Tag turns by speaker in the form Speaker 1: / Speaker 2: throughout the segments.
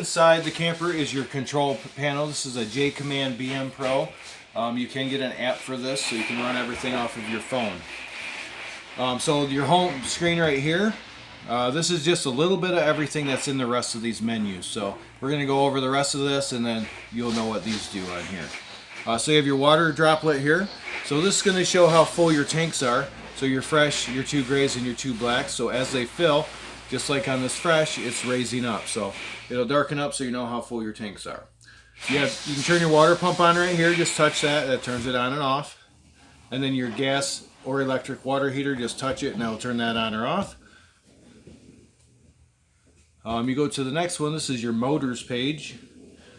Speaker 1: inside the camper is your control panel. This is a J Command BM Pro. You can get an app for this, so you can run everything off of your phone. So your home screen right here, this is just a little bit of everything that's in the rest of these menus. So we're going to go over the rest of this, and then you'll know what these do on here. So you have your water droplet here. So this is going to show how full your tanks are. So your fresh, your 2 grays, and your 2 blacks. So as they fill, just like on this fresh, it's raising up. So it'll darken up so you know how full your tanks are. You can turn your water pump on right here. Just touch that. That turns it on and off. And then your gas or electric water heater, just touch it and that'll turn that on or off. You go to the next one. This is your motors page.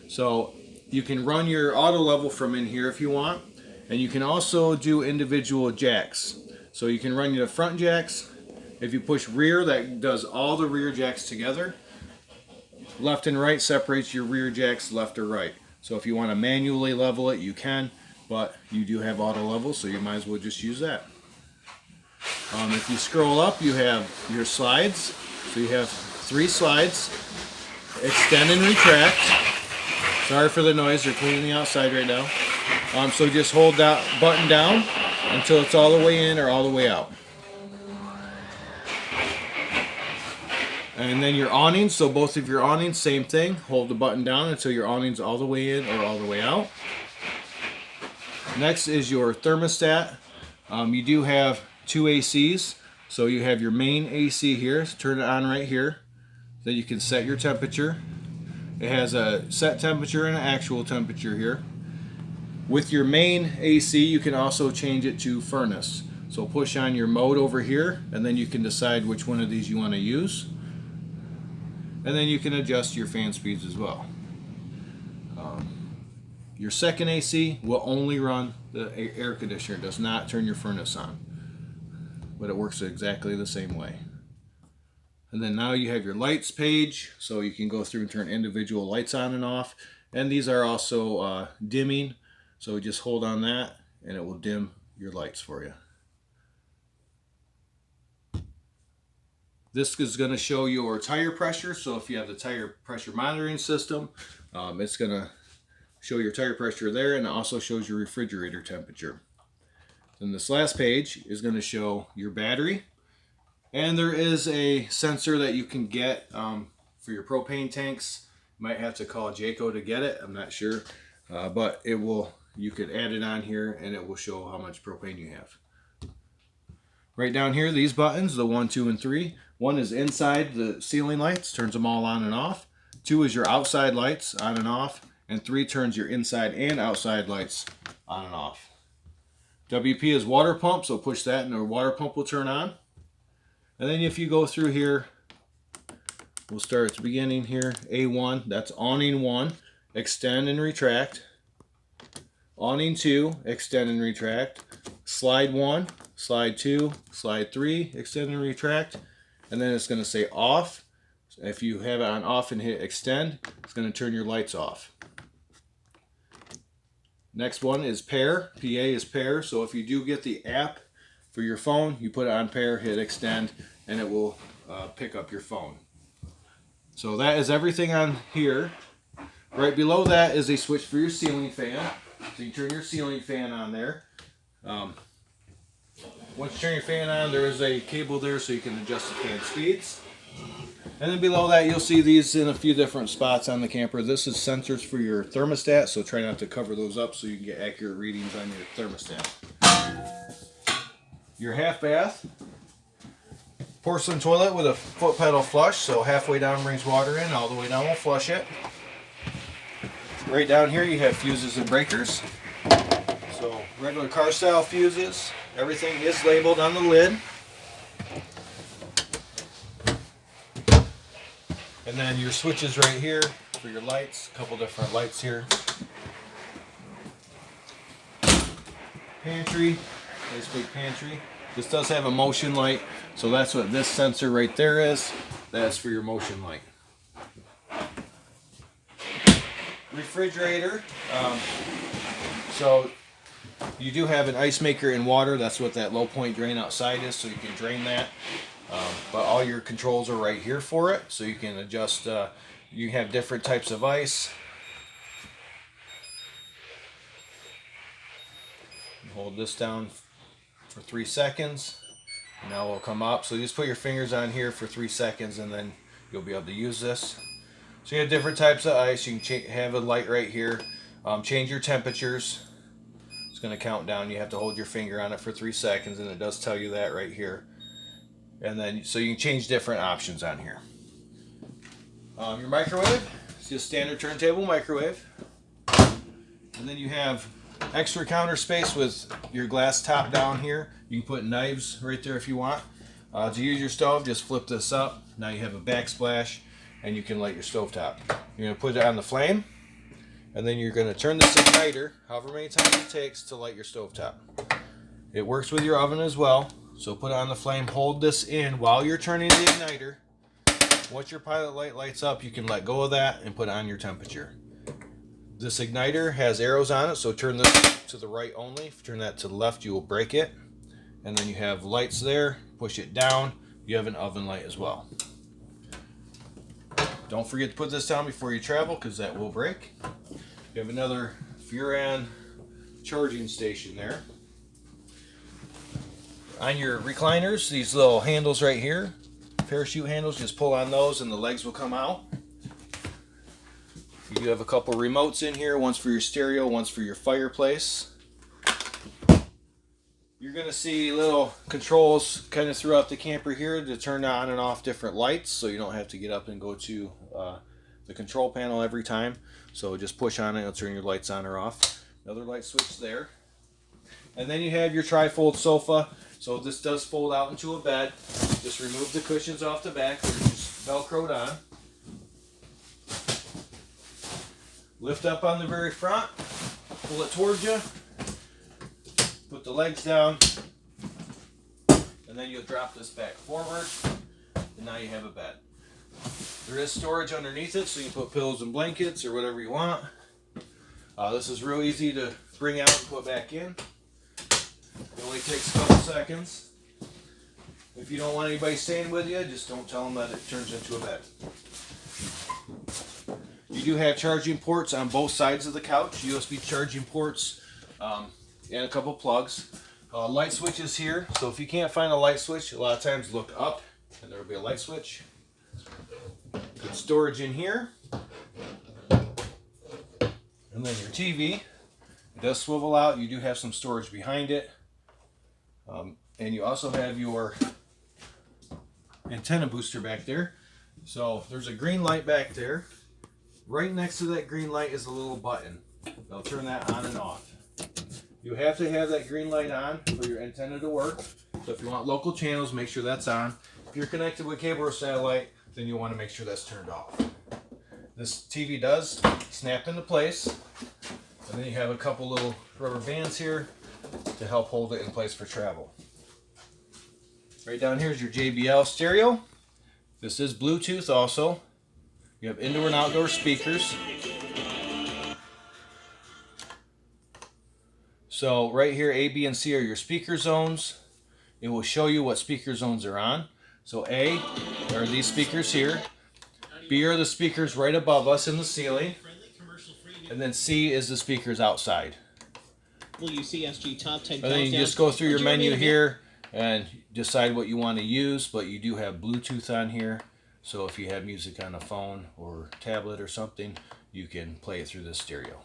Speaker 1: So you can run your auto level from in here if you want. And you can also do individual jacks. So you can run your front jacks. If you push rear, that does all the rear jacks together. Left and right separates your rear jacks left or right. So if you want to manually level it, you can, but you do have auto level, so you might as well just use that. If you scroll up, you have your slides. So you have 3 slides. Extend and retract. Sorry for the noise, they're cleaning the outside right now. So just hold that button down until it's all the way in or all the way out. And then your awnings, so both of your awnings, same thing. Hold the button down until your awning's all the way in or all the way out. Next is your thermostat. You do have 2 ACs. So you have your main AC here. So turn it on right here. Then you can set your temperature. It has a set temperature and an actual temperature here. With your main AC, you can also change it to furnace. So push on your mode over here, and then you can decide which one of these you want to use. And then you can adjust your fan speeds as well. Your second AC will only run the air conditioner. It does not turn your furnace on. But it works exactly the same way. And then now you have your lights page. So you can go through and turn individual lights on and off. And these are also dimming. So just hold on that and it will dim your lights for you. This is going to show your tire pressure. So if you have the tire pressure monitoring system, it's going to show your tire pressure there, and it also shows your refrigerator temperature. Then this last page is going to show your battery. And there is a sensor that you can get for your propane tanks. You might have to call Jayco to get it. I'm not sure. But it will. You could add it on here and it will show how much propane you have. Right down here, these buttons, the 1, 2, and 3. 1 is inside the ceiling lights, turns them all on and off. 2 is your outside lights, on and off. And 3 turns your inside and outside lights on and off. WP is water pump, so push that and the water pump will turn on. And then if you go through here, we'll start at the beginning here. A1, that's awning 1, extend and retract. Awning 2, extend and retract. Slide 1, slide 2, slide 3, extend and retract. And then it's going to say off. If you have it on off and hit extend, it's going to turn your lights off. Next one is pair. PA is pair. So if you do get the app for your phone, you put it on pair, hit extend, and it will pick up your phone. So that is everything on here. Right below that is a switch for your ceiling fan. So you turn your ceiling fan on there. Once you turn your fan on, there is a cable there so you can adjust the fan speeds. And then below that, you'll see these in a few different spots on the camper. This is sensors for your thermostat, so try not to cover those up so you can get accurate readings on your thermostat. Your half bath. Porcelain toilet with a foot pedal flush, so halfway down brings water in, all the way down will flush it. Right down here you have fuses and breakers. So regular car style fuses. Everything is labeled on the lid. And then your switches right here for your lights, a couple different lights here. Pantry, nice big pantry. This does have a motion light, so that's what this sensor right there is. That's for your motion light. Refrigerator. So you do have an ice maker and water. That's what that low point drain outside is, so you can drain that. But all your controls are right here for it, so you can adjust You have different types of ice. Hold this down for 3 seconds. Now it'll come up. So you just put your fingers on here for 3 seconds and then you'll be able to use this. So you have different types of ice. You can have a light right here. Change your temperatures. It's going to count down. You have to hold your finger on it for 3 seconds, and it does tell you that right here. And then, so you can change different options on here. Your microwave, it's just standard turntable microwave. And then you have extra counter space with your glass top down here. You can put knives right there if you want. To use your stove, just flip this up. Now you have a backsplash, and you can light your stovetop. You're going to put it on the flame, and then you're going to turn this igniter however many times it takes to light your stovetop. It works with your oven as well, so put it on the flame, hold this in while you're turning the igniter. Once your pilot light lights up, you can let go of that and put on your temperature. This igniter has arrows on it, so turn this to the right only. If you turn that to the left, you will break it. And then you have lights there, push it down, you have an oven light as well. Don't forget to put this down before you travel because that will break. You have another Furan charging station there. On your recliners, these little handles right here, parachute handles, just pull on those and the legs will come out. You do have a couple remotes in here, one's for your stereo, one's for your fireplace. You're going to see little controls kind of throughout the camper here to turn on and off different lights, so you don't have to get up and go to the control panel every time. So just push on it, it'll turn your lights on or off. Another light switch there. And then you have your tri-fold sofa. So this does fold out into a bed. Just remove the cushions off the back. They're just velcroed on. Lift up on the very front. Pull it towards you. Put the legs down. And then you'll drop this back forward. And now you have a bed. There is storage underneath it, so you can put pillows and blankets or whatever you want. This is real easy to bring out and put back in. It only takes a couple seconds. If you don't want anybody staying with you, just don't tell them that it turns into a bed. You do have charging ports on both sides of the couch, USB charging ports, and a couple plugs. Light switches here, so if you can't find a light switch, a lot of times look up and there will be a light switch. Good storage in here. And then your TV. It does swivel out. You do have some storage behind it. And you also have your antenna booster back there. So there's a green light back there. Right next to that green light is a little button. They'll turn that on and off. You have to have that green light on for your antenna to work. So if you want local channels, make sure that's on. If you're connected with cable or satellite, then you want to make sure that's turned off. This TV does snap into place. And then you have a couple little rubber bands here to help hold it in place for travel. Right down here is your JBL stereo. This is Bluetooth also. You have indoor and outdoor speakers. So right here, A, B, and C are your speaker zones. It will show you what speaker zones are on. So A are these speakers here. B are the speakers right above us in the ceiling. And then C is the speakers outside.
Speaker 2: Will you CSG top 10
Speaker 1: and then you just go through your menu here and decide what you want to use, but you do have Bluetooth on here. So if you have music on a phone or tablet or something, you can play it through this stereo.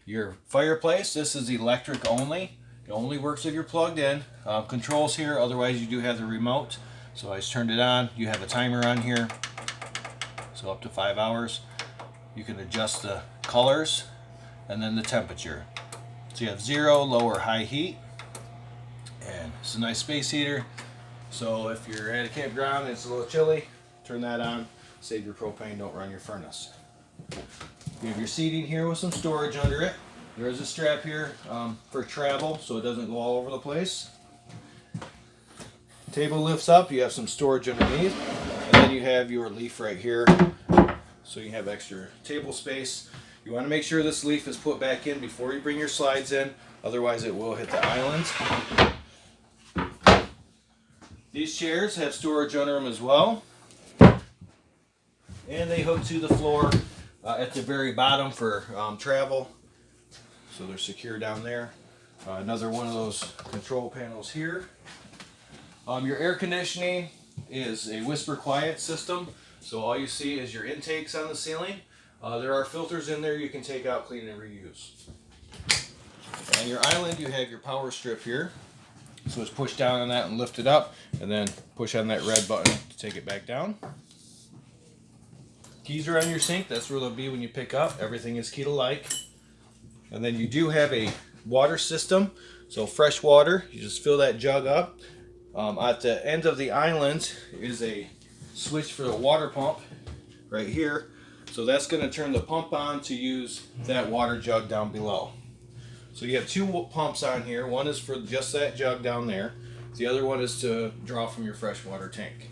Speaker 1: Your fireplace, this is electric only. It only works if you're plugged in. Controls here, otherwise you do have the remote. So I just turned it on. You have a timer on here, so up to 5 hours. You can adjust the colors and then the temperature. So you have 0, low, or high heat. And it's a nice space heater. So if you're at a campground and it's a little chilly, turn that on. Save your propane, don't run your furnace. You have your seating here with some storage under it. There is a strap here for travel so it doesn't go all over the place. Table lifts up, you have some storage underneath. And then you have your leaf right here. So you have extra table space. You want to make sure this leaf is put back in before you bring your slides in, otherwise it will hit the islands. These chairs have storage under them as well. And they hook to the floor at the very bottom for travel. So they're secure down there. Another one of those control panels here. Your air conditioning is a whisper quiet system. So all you see is your intakes on the ceiling. There are filters in there you can take out, clean, and reuse. On your island, you have your power strip here. So it's push down on that and lift it up, and then push on that red button to take it back down. Keys are on your sink. That's where they'll be when you pick up. Everything is key to like. And then you do have a water system. So fresh water, you just fill that jug up. At the end of the island is a switch for the water pump right here. So that's going to turn the pump on to use that water jug down below. So you have two pumps on here. One is for just that jug down there. The other one is to draw from your freshwater tank.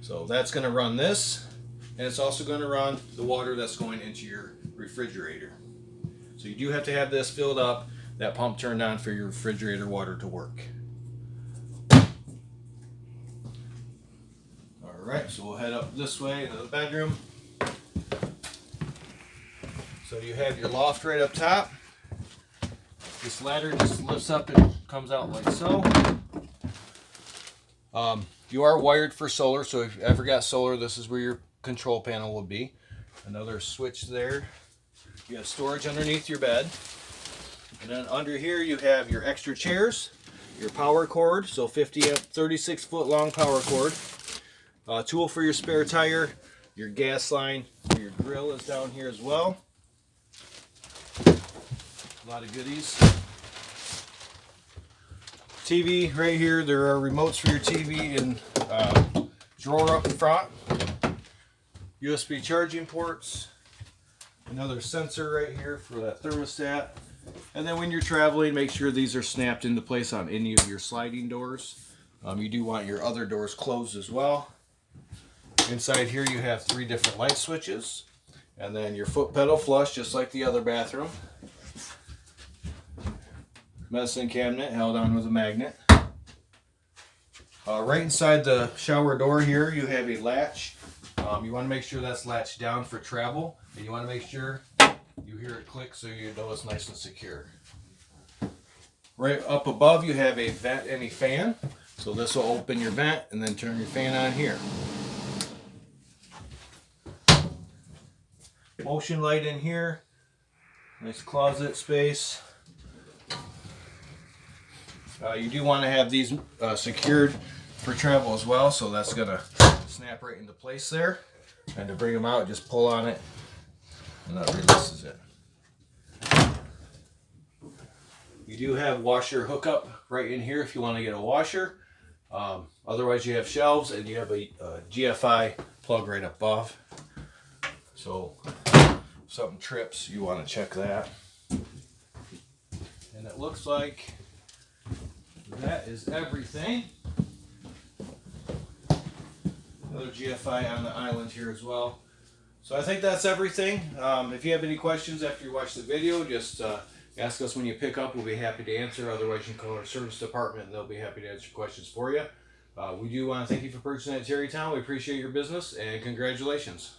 Speaker 1: So that's going to run this, and it's also going to run the water that's going into your refrigerator. So you do have to have this filled up, that pump turned on for your refrigerator water to work. Alright, so we'll head up this way to the bedroom. So you have your loft right up top. This ladder just lifts up and comes out like so. You are wired for solar, so if you ever got solar, this is where your control panel will be. Another switch there. You have storage underneath your bed. And then under here you have your extra chairs, your power cord, so 36 foot long power cord. Tool for your spare tire, your gas line, your grill is down here as well. A lot of goodies. TV right here. There are remotes for your TV in drawer up in front. USB charging ports. Another sensor right here for that thermostat. And then when you're traveling, make sure these are snapped into place on any of your sliding doors. You do want your other doors closed as well. Inside here you have 3 different light switches. And then your foot pedal flush, just like the other bathroom. Medicine cabinet held on with a magnet. Right inside the shower door here you have a latch. You want to make sure that's latched down for travel, and you want to make sure you hear it click so you know it's nice and secure. Right up above you have a vent and a fan, so this will open your vent and then turn your fan on here. Motion light in here, nice closet space. You do want to have these secured for travel as well, so that's going to snap right into place there. And to bring them out, just pull on it and that releases it. You do have washer hookup right in here if you want to get a washer. Otherwise you have shelves, and you have a GFI plug right above. So if something trips, you want to check that. And it looks like that is everything. Another GFI on the island here as well. So I think that's everything. If you have any questions after you watch the video, just ask us when you pick up. We'll be happy to answer. Otherwise, you can call our service department and they'll be happy to answer questions for you. We do want to thank you for purchasing at TerryTown. We appreciate your business, and congratulations.